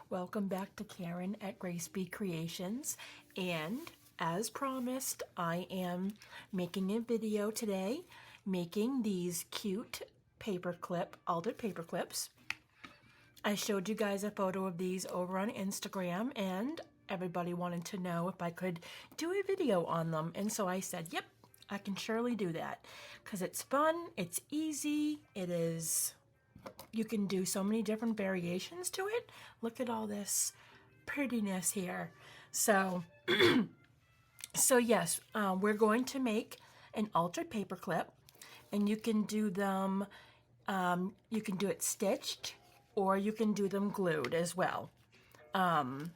Welcome back to Karen at Grace B Creations, and as promised, I am making a video today making these cute altered paper clips. I showed you guys a photo of these over on Instagram, and everybody wanted to know if I could do a video on them, and so I said, yep, I can surely do that because it's fun, it's easy, you can do so many different variations to it. Look at all this prettiness here. So, yes, we're going to make an altered paper clip, and you can do them, you can do it stitched, or you can do them glued as well. I'm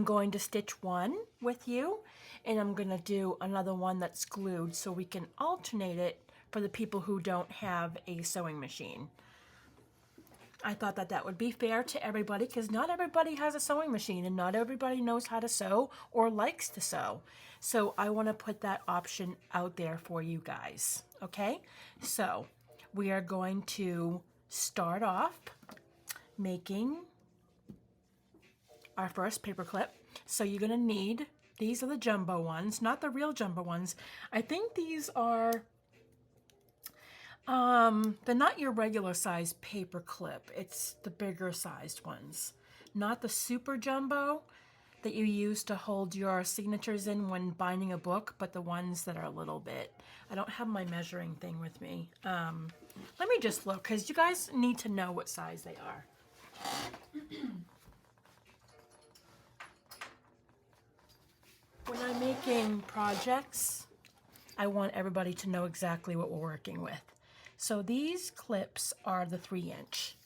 going to stitch one with you, and I'm going to do another one that's glued so we can alternate it for the people who don't have a sewing machine. I thought that would be fair to everybody because not everybody has a sewing machine and not everybody knows how to sew or likes to sew. So I want to put that option out there for you guys. Okay, so we are going to start off making our first paper clip. So you're going to need, these are the jumbo ones, not the real jumbo ones. I think these are they're not your regular size paper clip. It's the bigger sized ones. Not the super jumbo that you use to hold your signatures in when binding a book, but the ones that are a little bit. I don't have my measuring thing with me. Let me just look, because you guys need to know what size they are. When I'm making projects, I want everybody to know exactly what we're working with. So these clips are the 3-inch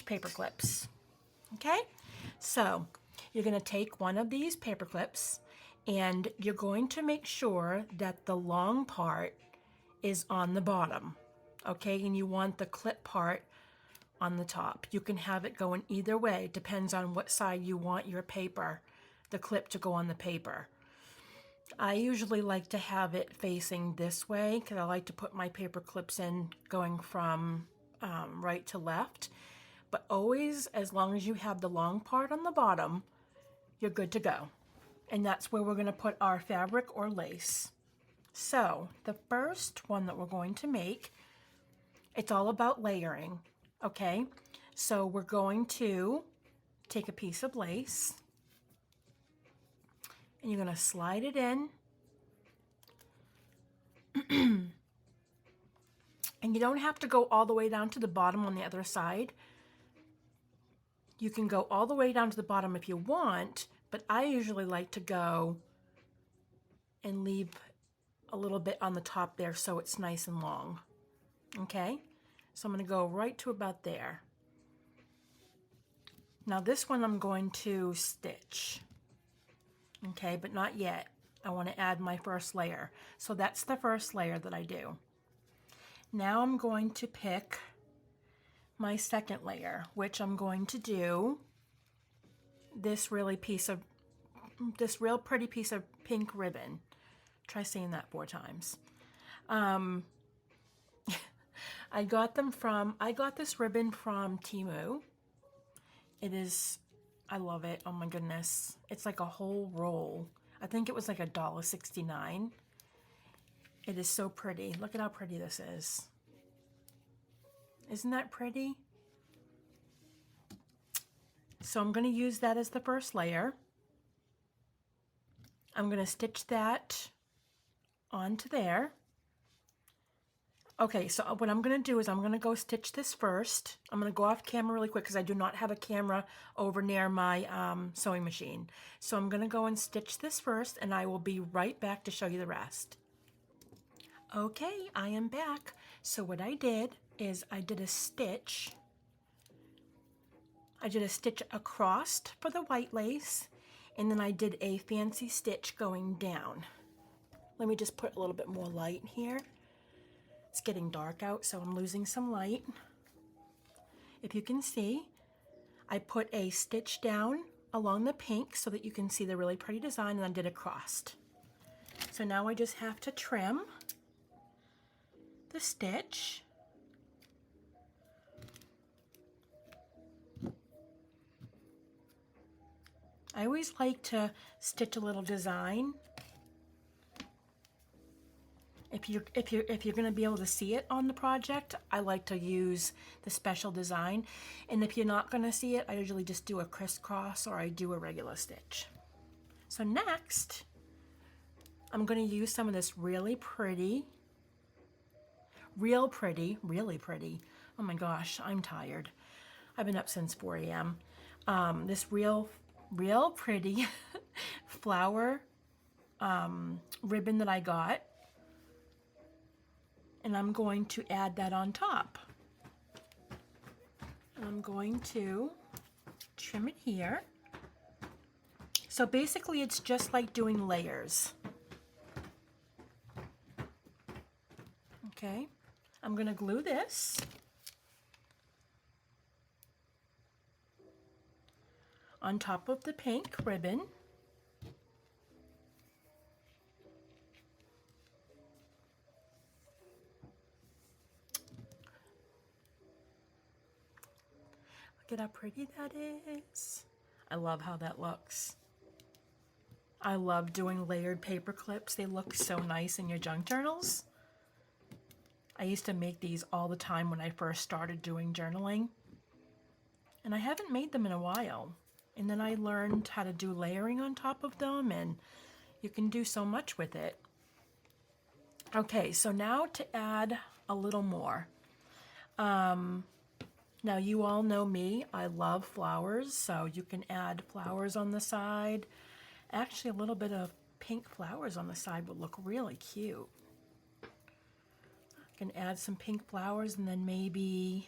paper clips. Okay, so you're going to take one of these paper clips and you're going to make sure that the long part is on the bottom. Okay, and you want the clip part on the top. You can have it going either way, depends on what side you want your paper, the clip to go on the paper. I usually like to have it facing this way because I like to put my paper clips in going from right to left. But always, as long as you have the long part on the bottom, you're good to go. And that's where we're going to put our fabric or lace. So the first one that we're going to make, it's all about layering, okay? So we're going to take a piece of lace, and you're going to slide it in. And you don't have to go all the way down to the bottom on the other side. You can go all the way down to the bottom if you want, but I usually like to go and leave a little bit on the top there so it's nice and long. Okay? So I'm going to go right to about there. Now this one I'm going to stitch. Okay, but not yet. I want to add my first layer. So that's the first layer that I do. Now I'm going to pick my second layer, which I'm going to do this real pretty piece of pink ribbon. Try saying that 4 times. I got this ribbon from Temu. I love it. Oh my goodness. It's like a whole roll. I think it was like $1.69. It is so pretty. Look at how pretty this is. Isn't that pretty? So I'm going to use that as the first layer. I'm going to stitch that onto there. Okay, so what I'm going to do is I'm going to go stitch this first. I'm going to go off camera really quick because I do not have a camera over near my sewing machine. So I'm going to go and stitch this first, and I will be right back to show you the rest. Okay, I am back. So what I did is I did a stitch across for the white lace, and then I did a fancy stitch going down. Let me just put a little bit more light here. It's getting dark out, so I'm losing some light. If you can see, I put a stitch down along the pink so that you can see the really pretty design, and I did a cross. So now I just have to trim the stitch. I always like to stitch a little design. If you're going to be able to see it on the project, I like to use the special design. And if you're not going to see it, I usually just do a crisscross or I do a regular stitch. So next, I'm going to use some of this really pretty, really pretty. Oh my gosh, I'm tired. I've been up since 4 a.m. This real pretty flower ribbon that I got. And I'm going to add that on top. I'm going to trim it here. So basically it's just like doing layers. Okay, I'm going to glue this. On top of the pink ribbon. Look at how pretty that is. I love how that looks. I love doing layered paper clips. They look so nice in your junk journals. I used to make these all the time when I first started doing journaling. And I haven't made them in a while. And then I learned how to do layering on top of them, and you can do so much with it. Okay, so now to add a little more. Now you all know me, I love flowers, so you can add flowers on the side. Actually, a little bit of pink flowers on the side would look really cute. I can add some pink flowers, and then maybe,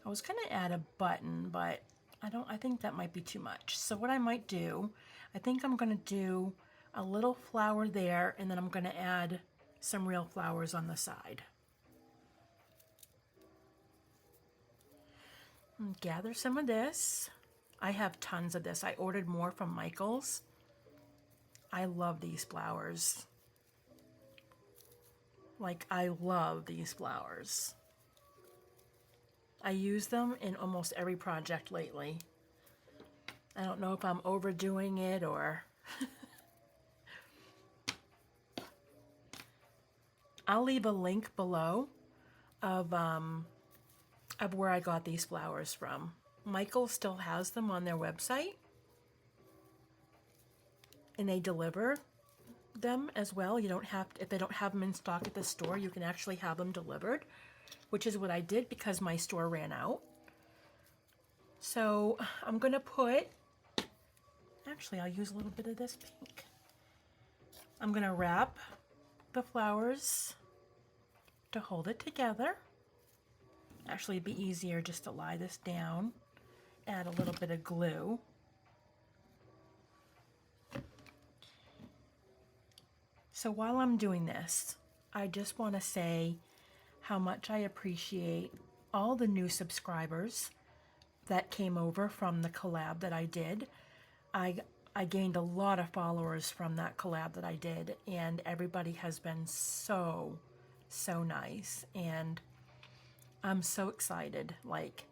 I was gonna add a button, but I think that might be too much. So what I might do, I think I'm gonna do a little flower there, and then I'm gonna add some real flowers on the side. And gather some of this. I have tons of this. I ordered more from Michael's. I love these flowers. Like, I love these flowers. I use them in almost every project lately. I don't know if I'm overdoing it or... I'll leave a link below of where I got these flowers from. Michael still has them on their website. And they deliver them as well. You don't have to, if they don't have them in stock at the store, you can actually have them delivered, which is what I did because my store ran out. So I'm gonna put, actually I'll use a little bit of this pink. I'm gonna wrap the flowers to hold it together. Actually, it'd be easier just to lie this down, add a little bit of glue. So while I'm doing this, I just want to say how much I appreciate all the new subscribers that came over from the collab that I did. I gained a lot of followers from that collab that I did, and everybody has been so nice, and I'm so excited. Like,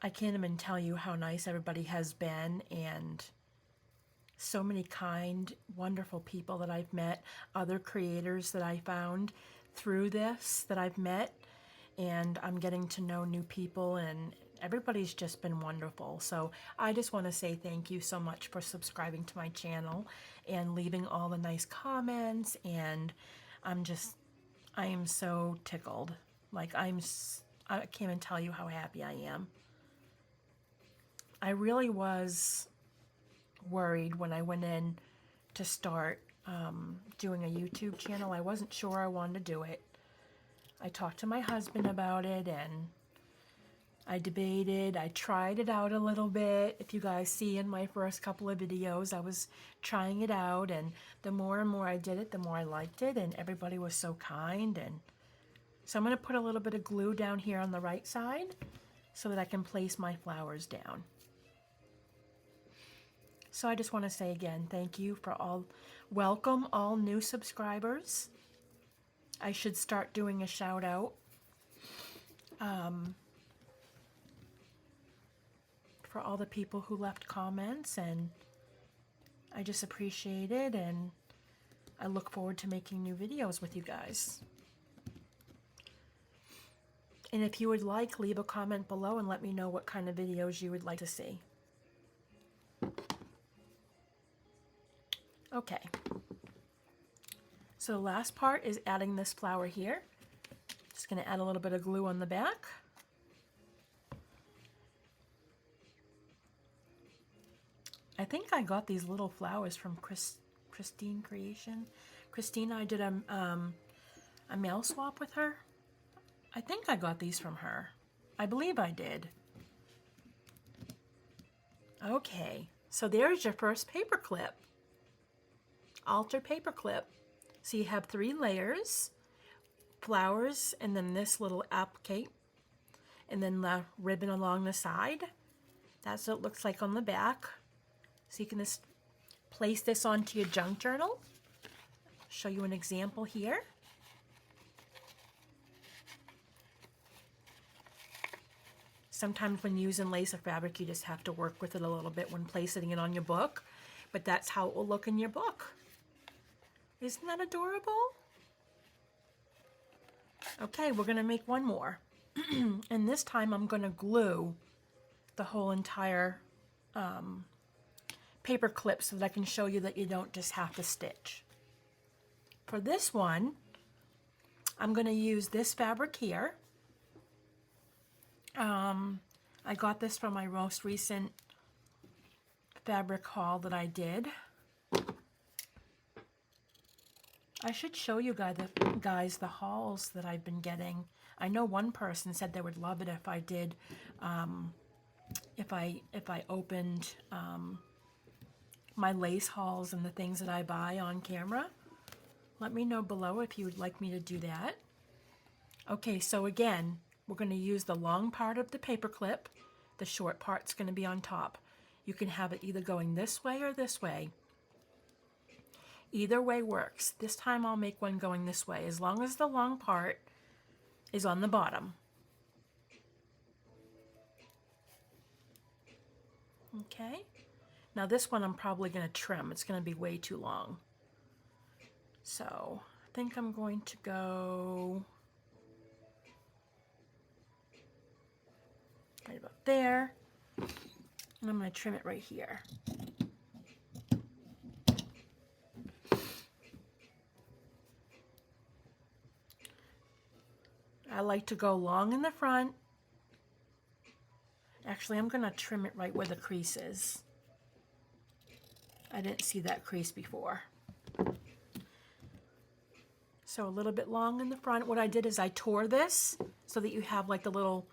I can't even tell you how nice everybody has been, and so many kind, wonderful people that I've met, other creators that I found through this that I've met, and I'm getting to know new people, and everybody's just been wonderful. So I just want to say thank you so much for subscribing to my channel and leaving all the nice comments, and I am so tickled. Like, I can't even tell you how happy I am. I really was worried when I went in to start doing a YouTube channel. I wasn't sure I wanted to do it. I talked to my husband about it, and I debated. I tried it out a little bit. If you guys see in my first couple of videos, I was trying it out, and the more and more I did it, the more I liked it, and everybody was so kind. And so I'm going to put a little bit of glue down here on the right side so that I can place my flowers down. So I just want to say again, thank you for welcome all new subscribers. I should start doing a shout out for all the people who left comments, and I just appreciate it, and I look forward to making new videos with you guys. And if you would like, leave a comment below and let me know what kind of videos you would like to see. Okay. So the last part is adding this flower here. Just going to add a little bit of glue on the back. I think I got these little flowers from Christine Creation. Christina, I did a mail swap with her. I think I got these from her. I believe I did. Okay, so there's your first paper clip. Altar paper clip. So you have 3 layers, flowers, and then this little applique, and then the ribbon along the side. That's what it looks like on the back. So you can just place this onto your junk journal. Show you an example here. Sometimes when using lace or fabric, you just have to work with it a little bit when placing it on your book, but that's how it will look in your book. Isn't that adorable? Okay, we're gonna make one more. And this time I'm gonna glue the whole entire paper clip so that I can show you that you don't just have to stitch. For this one, I'm gonna use this fabric here. I got this from my most recent fabric haul that I did. I should show you guys the hauls that I've been getting. I know one person said they would love it if I did, if I opened my lace hauls and the things that I buy on camera. Let me know below if you would like me to do that. Okay, so again, we're going to use the long part of the paper clip. The short part's going to be on top. You can have it either going this way or this way. Either way works. This time I'll make one going this way, as long as the long part is on the bottom. Okay. Now this one I'm probably going to trim. It's going to be way too long. So I think I'm going to go right about there, and I'm going to trim it right here. I like to go long in the front. Actually, I'm going to trim it right where the crease is. I didn't see that crease before. So a little bit long in the front. What I did is I tore this so that you have like the little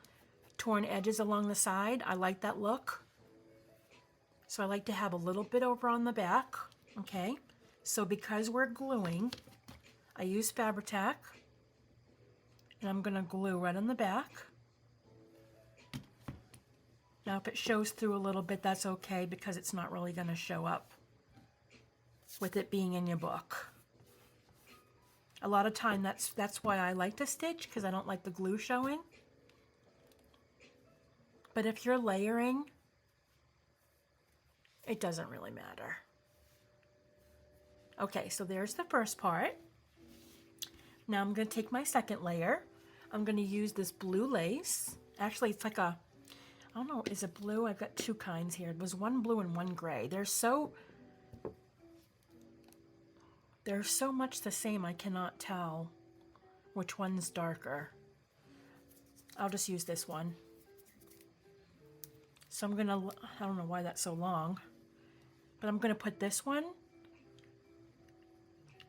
torn edges along the side. I like that look. So I like to have a little bit over on the back. Okay. So because we're gluing, I use Fabri-Tac. And I'm going to glue right on the back. Now if it shows through a little bit, that's okay, because it's not really going to show up with it being in your book. A lot of time that's why I like to stitch, because I don't like the glue showing. But if you're layering, it doesn't really matter. Okay, so there's the first part. Now I'm going to take my second layer. I'm going to use this blue lace. Actually, it's like a, I don't know, is it blue? I've got 2 kinds here. There's one blue and one gray. They're so much the same, I cannot tell which one's darker. I'll just use this one. So I'm going to, I don't know why that's so long, but I'm going to put this one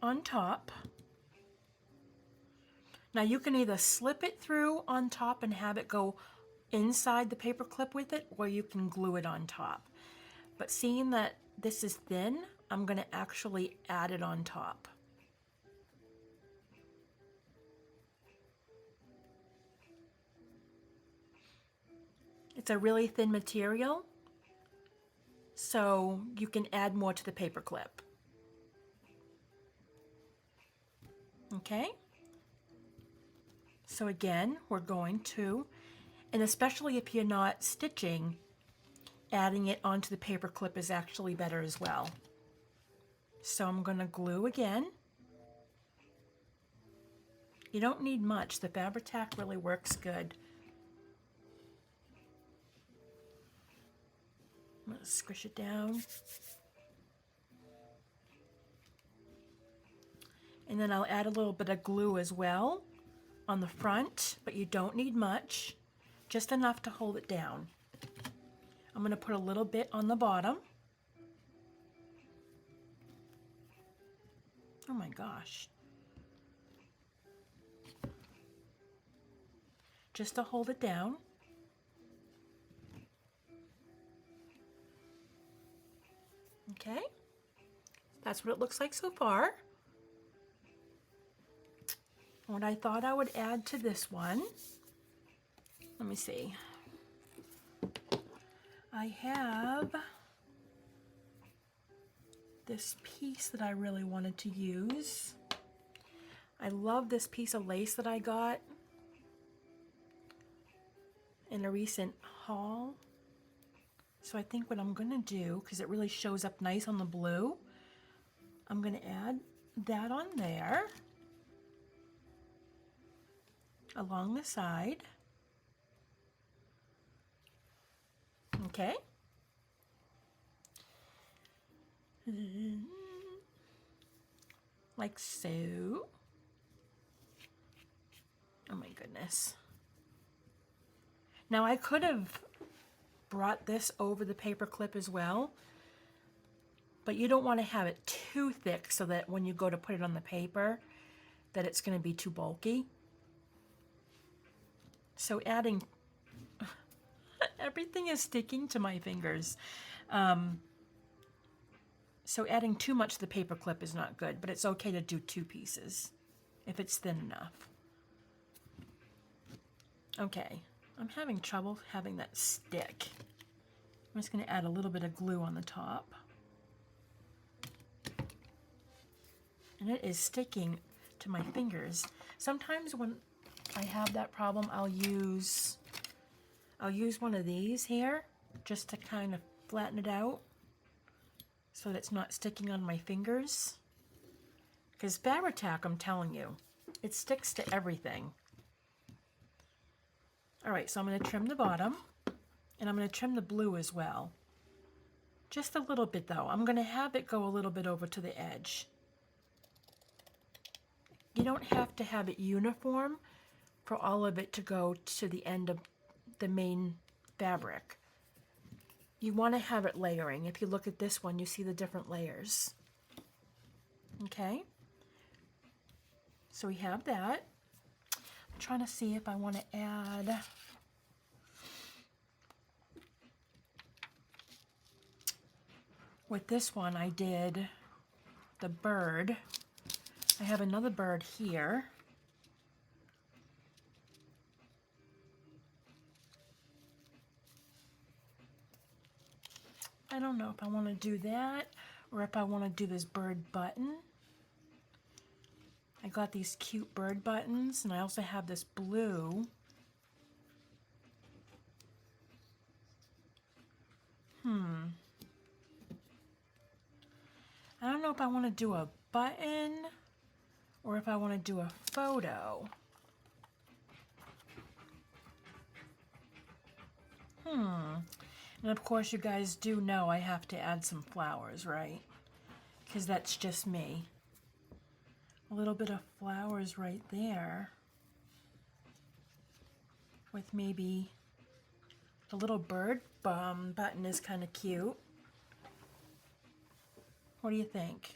on top. Now you can either slip it through on top and have it go inside the paper clip with it, or you can glue it on top. But seeing that this is thin, I'm going to actually add it on top. It's a really thin material, so you can add more to the paper clip. Okay? So again, we're going to, and especially if you're not stitching, adding it onto the paper clip is actually better as well. So I'm going to glue again. You don't need much. The Fabri-Tac really works good. I'm going to squish it down. And then I'll add a little bit of glue as well on the front, but you don't need much, just enough to hold it down. I'm going to put a little bit on the bottom. Oh my gosh. Just to hold it down. Okay, that's what it looks like so far. What I thought I would add to this one, let me see. I have this piece that I really wanted to use. I love this piece of lace that I got in a recent haul. So I think what I'm going to do, because it really shows up nice on the blue, I'm going to add that on there along the side. Okay. Like so. Oh my goodness. Now I could have brought this over the paper clip as well, but you don't want to have it too thick so that when you go to put it on the paper that it's going to be too bulky. So adding everything is sticking to my fingers. So adding too much to the paper clip is not good, but it's okay to do 2 pieces if it's thin enough. Okay, I'm having trouble having that stick. I'm just going to add a little bit of glue on the top. And it is sticking to my fingers. Sometimes when I have that problem, I'll use one of these here just to kind of flatten it out so that it's not sticking on my fingers. Because Fabri-Tac, I'm telling you, it sticks to everything. All right, so I'm going to trim the bottom, and I'm going to trim the blue as well. Just a little bit though. I'm going to have it go a little bit over to the edge. You don't have to have it uniform for all of it to go to the end of the main fabric. You want to have it layering. If you look at this one, you see the different layers. Okay? So we have that. I'm trying to see if I want to add with this one. I did the bird. I have another bird here. I don't know if I want to do that or if I want to do this bird button. I got these cute bird buttons, and I also have this blue. I don't know if I want to do a button or if I want to do a photo. And of course you guys do know I have to add some flowers, right? Because that's just me. A little bit of flowers right there. With maybe the little bird button is kind of cute. What do you think?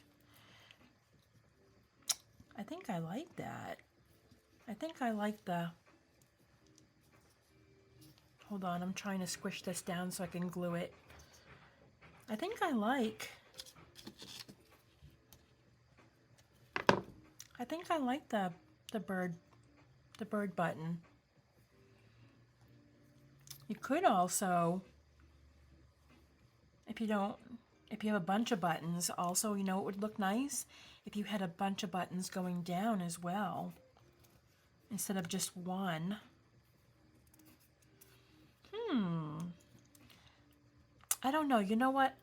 I think I like that. I think I like the... Hold on, I'm trying to squish this down so I can glue it. I think I like the bird button. You could also, if you have a bunch of buttons, also, you know, it would look nice if you had a bunch of buttons going down as well, instead of just one. I don't know. You know what?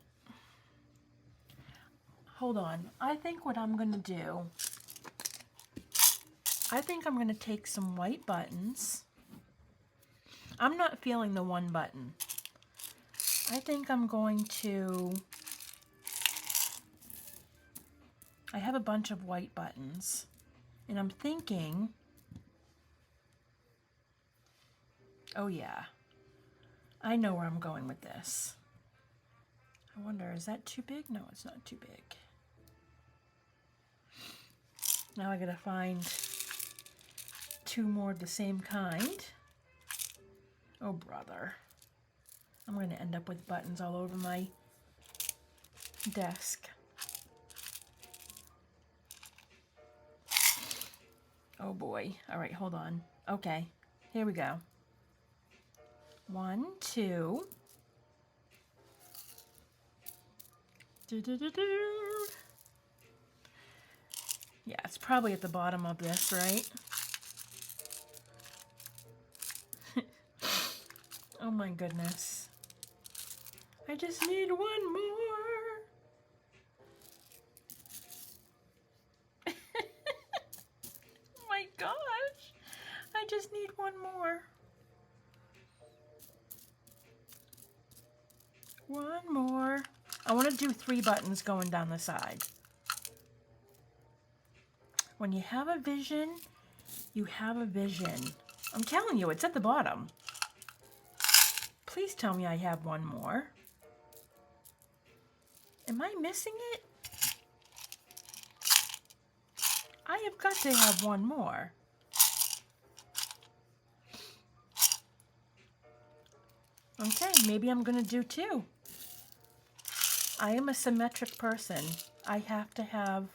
Hold on. I think what I'm going to do, I think I'm going to take some white buttons. I'm not feeling the one button. I think I'm going to, I have a bunch of white buttons, and I'm thinking, oh yeah, I know where I'm going with this. I wonder, is that too big? No, it's not too big. Now I gotta find 2 more of the same kind. Oh brother. I'm gonna end up with buttons all over my desk. Oh boy. All right, hold on. Okay, here we go. 1, 2. Yeah, it's probably at the bottom of this, right? Oh my goodness. I just need 1 more. Oh my gosh. I just need 1 more. 1 more. I want to do 3 buttons going down the side. When you have a vision, you have a vision. I'm telling you, it's at the bottom. Please tell me I have 1 more. Am I missing it? I have got to have 1 more. Okay, maybe I'm going to do 2. I am a symmetric person. I have to have...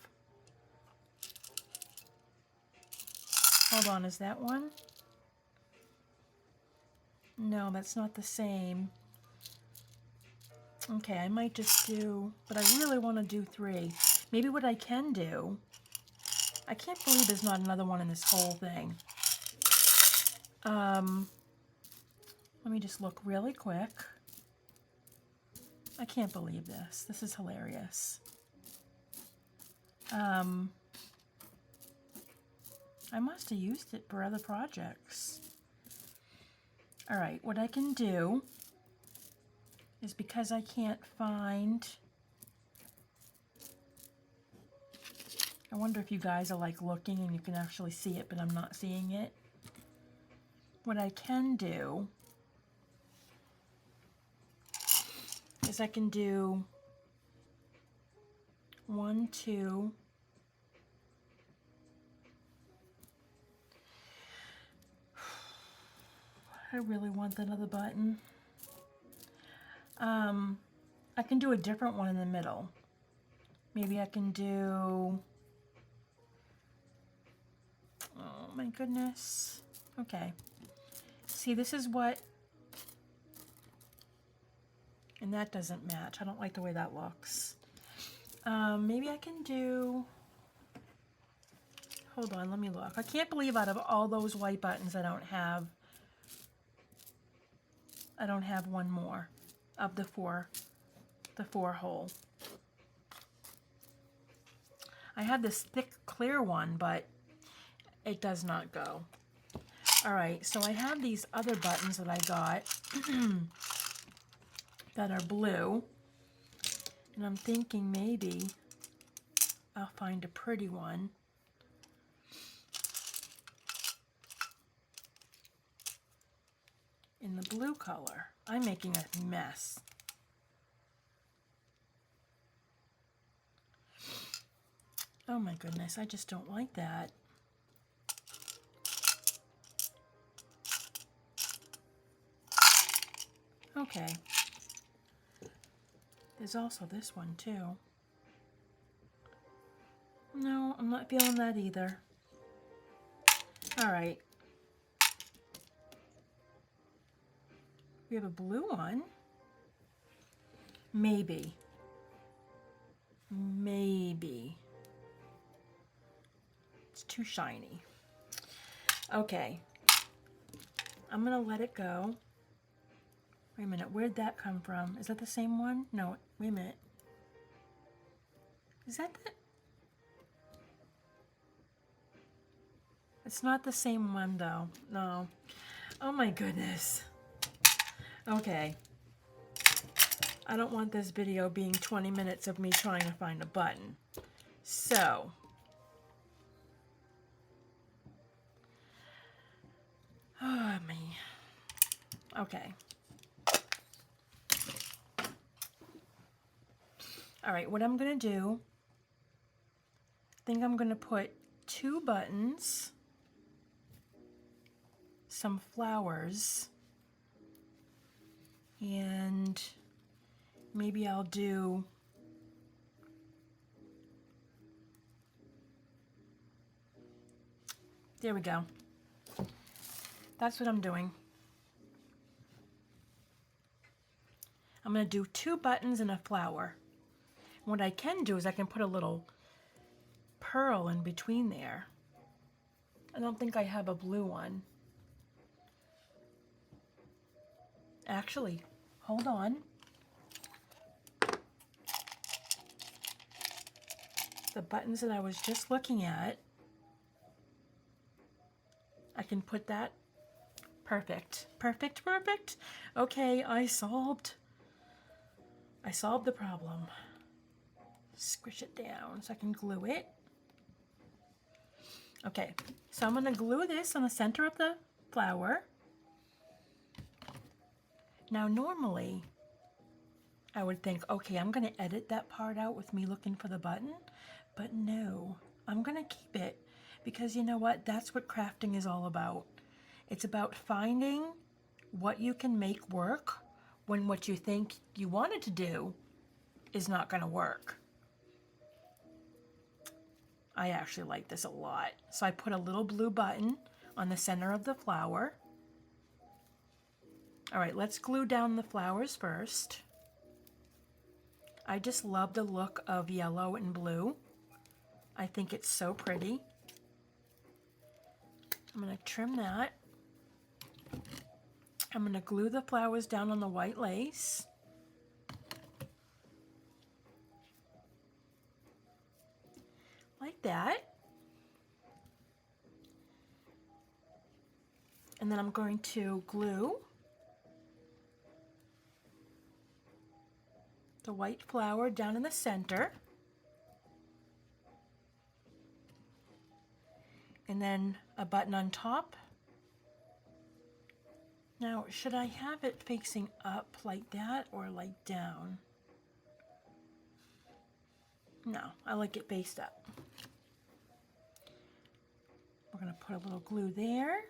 Hold on, is that one? No, that's not the same. Okay, I might just do... But I really want to do 3. Maybe what I can do... I can't believe there's not another one in this whole thing. Let me just look really quick. I can't believe this. This is hilarious. I must have used it for other projects. All right, what I can do is, because I can't find... I wonder if you guys are like looking and you can actually see it, but I'm not seeing it. What I can do is I can do 1, 2. I really want that other button. I can do a different one in the middle. Maybe I can do... Oh my goodness. Okay. See, this is what... And that doesn't match. I don't like the way that looks. Maybe I can do... Hold on, let me look. I can't believe out of all those white buttons I don't have 1 more of the 4 hole. I have this thick clear one, but it does not go. All right, so I have these other buttons that I got that are blue, and I'm thinking maybe I'll find a pretty one. In the blue color. I'm making a mess. Oh my goodness, I just don't like that. Okay. There's also this one too. No, I'm not feeling that either. All right. We have a blue one. Maybe. Maybe. It's too shiny. Okay. I'm gonna let it go. Wait a minute, where'd that come from? Is that the same one? No, wait a minute. Is that the... It's not the same one though, no. Oh my goodness. Okay. I don't want this video being 20 minutes of me trying to find a button. So, oh me. Okay. All right, what I'm gonna do, I think I'm gonna put 2 buttons, some flowers, and maybe I'll do there we go. That's what I'm doing. I'm going to do 2 buttons and a flower. What I can do is I can put a little pearl in between there. I don't think I have a blue one. Actually, hold on. The buttons that I was just looking at, I can put that. Perfect. Perfect, perfect. Okay, I solved the problem. Squish it down so I can glue it. Okay, so I'm going to glue this on the center of the flower. Now normally, I would think, okay, I'm going to edit that part out with me looking for the button, but no, I'm going to keep it because you know what? That's what crafting is all about. It's about finding what you can make work when what you think you wanted to do is not going to work. I actually like this a lot. So I put a little blue button on the center of the flower. All right, let's glue down the flowers first. I just love the look of yellow and blue. I think it's so pretty. I'm going to trim that. I'm going to glue the flowers down on the white lace. Like that. And then I'm going to glue the white flower down in the center. And then a button on top. Now, should I have it facing up like that or like down? No, I like it faced up. We're going to put a little glue there.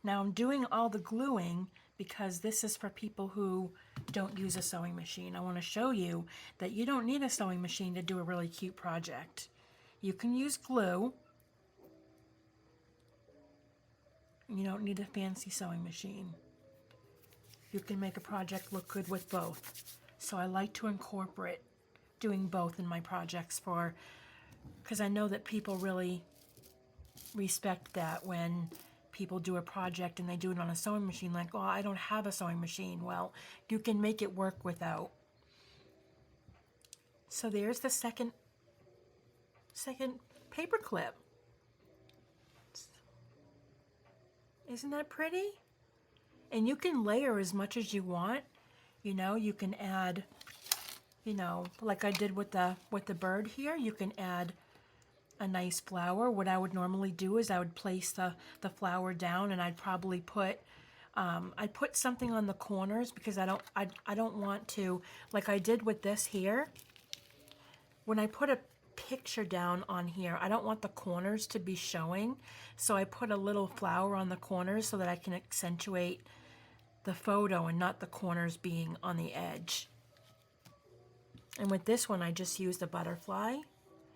Now I'm doing all the gluing because this is for people who don't use a sewing machine. I want to show you that you don't need a sewing machine to do a really cute project. You can use glue. You don't need a fancy sewing machine. You can make a project look good with both. So I like to incorporate doing both in my projects because I know that people really respect that when people do a project and they do it on a sewing machine, like, oh, I don't have a sewing machine. Well, you can make it work without. So there's the second paper clip. Isn't that pretty? And you can layer as much as you want. You know, you can add, you know, like I did with the bird here, you can add a nice flower. What I would normally do is I would place the flower down, and I'd probably put I'd put something on the corners because I don't want to, like I did with this here. When I put a picture down on here, I don't want the corners to be showing, so I put a little flower on the corners so that I can accentuate the photo and not the corners being on the edge. And with this one, I just used a butterfly,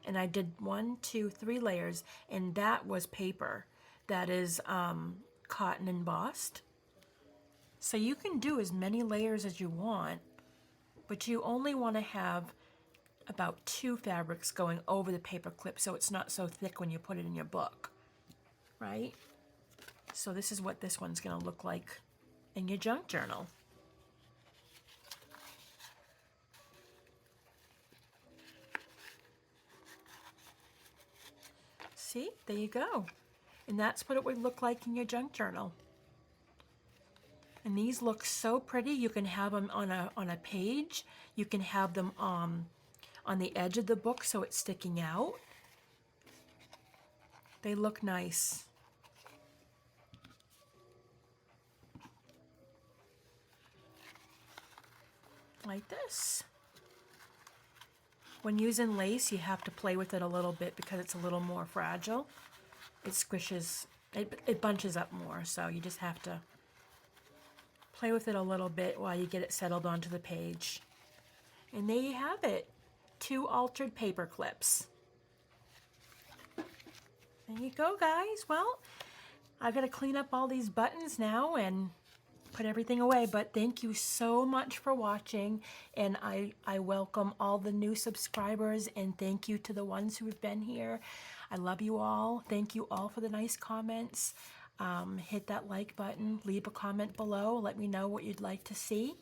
and I did 1, 2, 3 layers, and that was paper. That is cotton embossed. So you can do as many layers as you want, but you only want to have about 2 fabrics going over the paper clip so it's not so thick when you put it in your book, right? So this is what this one's going to look like in your junk journal. See, there you go. And that's what it would look like in your junk journal. And these look so pretty. You can have them on a page. You can have them on the edge of the book so it's sticking out. They look nice. Like this. When using lace, you have to play with it a little bit because it's a little more fragile. It squishes, it bunches up more, so you just have to play with it a little bit while you get it settled onto the page. And there you have it, 2 altered paper clips. There you go, guys. Well, I've got to clean up all these buttons now and put everything away, but thank you so much for watching, and I welcome all the new subscribers, and thank you to the ones who have been here. I love you all. Thank you all for the nice comments. Hit that like button, leave a comment below, let me know what you'd like to see,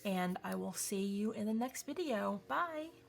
and I will see you in the next video. Bye.